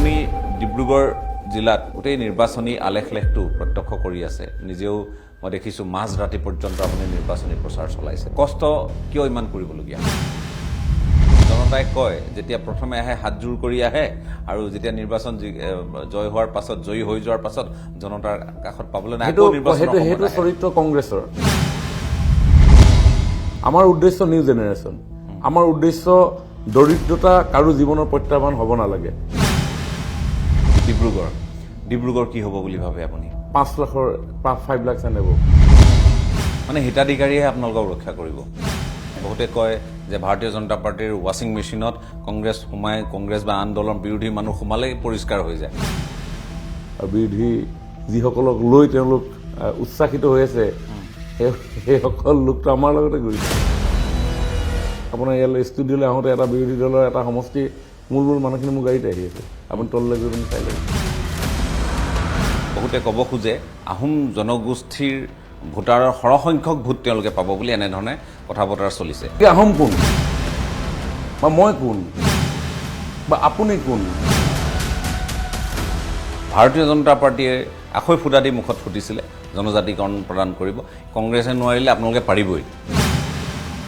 আপুনি ডিব্ৰুগড় জিলাত গোটেই নিৰ্বাচনী আলেখ-লেখটো প্ৰত্যক্ষ কৰি আছে নিজেও মই দেখিছোঁ মাজ ৰাতি পৰ্যন্ত আপুনি নিৰ্বাচনী প্ৰচাৰ চলাইছে কষ্ট কিয় ইমান কৰিবলগীয়া জনতাই কয় যেতিয়া প্ৰথমে আহে হাতজোৰ কৰি আহে আৰু যেতিয়া নিৰ্বাচন জয় হোৱাৰ পাছত জয়ী হৈ যোৱাৰ পাছত জনতাৰ কাষত পাবলৈ নাই সেইটো চৰিত্ৰ কংগ্ৰেছৰ আমাৰ উদ্দেশ্য নিউ জেনেৰেশ্যন আমাৰ উদ্দেশ্য দৰিদ্ৰতা কাৰো জীৱনৰ প্ৰত্যাহ্বান হ'ব নালাগে ডিব্ৰুগড় কি হ'ব বুলি ভাবে আপুনি 5 লাখৰ 5 লাখ আনিব মানে হিতাধিকাৰীয়ে আপোনালোকক ৰক্ষা কৰিব বহুতে কয় যে ভাৰতীয় জনতা পাৰ্টিৰ ৱাশ্বিং মেচিনত কংগ্ৰেছ বা আন্দোলন বিৰোধী মানুহ সোমালেই পৰিষ্কাৰ হৈ যায় আৰু বিৰোধী যিসকলক লৈ তেওঁলোক উৎসাহিত হৈ আছে সেইসকল লোকটো আমাৰ লগতে গৈছে আপোনাৰ ইয়ালৈ ষ্টুডিঅ'লৈ আহোঁতে এটা বিৰোধী দলৰ এটা সমষ্টি মূল মানুহখিনি মোৰ গাড়ীতে আহি আছে আপুনি তললৈ গৈ পিনি চাই ল'ব বহুতে ক'ব খোজে আহোম জনগোষ্ঠীৰ ভোটাৰৰ সৰহসংখ্যক ভোট তেওঁলোকে পাব বুলি এনেধৰণে কথা বতৰা চলিছে আহোম কোন বা মই কোন বা আপুনি কোন ভাৰতীয় জনতা পাৰ্টীয়ে আখৈ ফুটা দি মুখত ফুটিছিলে জনজাতিকৰণ প্ৰদান কৰিব কংগ্ৰেছে নোৱাৰিলে আপোনালোকে পাৰিবই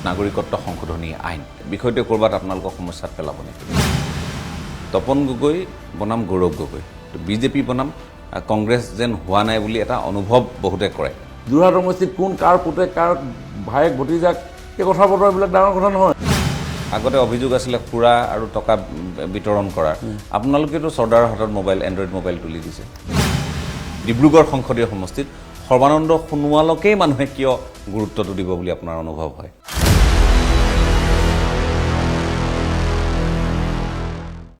নাগৰিকত্ব সংশোধনী আইন বিষয়টোৱে ক'ৰবাত আপোনালোকক সমস্যাত পেলাব নেকি তপন গগৈ বনাম গৌৰৱ গগৈ বিজেপি বনাম কংগ্ৰেছ যেন হোৱা নাই বুলি এটা অনুভৱ বহুতে কৰে যোৰহাট সমষ্টিত কোন কাৰ পুতে কাৰ ভায়েক ভতিজাক এই কথা বতৰাবিলাক ডাঙৰ কথা নহয় আগতে অভিযোগ আছিলে সুৰা আৰু টকা বিতৰণ কৰাৰ আপোনালোকেতো চৰ্দাৰৰ হাতত এণ্ড্ৰইড মোবাইল তুলি দিছে ডিব্ৰুগড় সংসদীয় সমষ্টিত সৰ্বানন্দ সোণোৱালকেই মানুহে কিয় গুৰুত্বটো দিব বুলি আপোনাৰ অনুভৱ হয়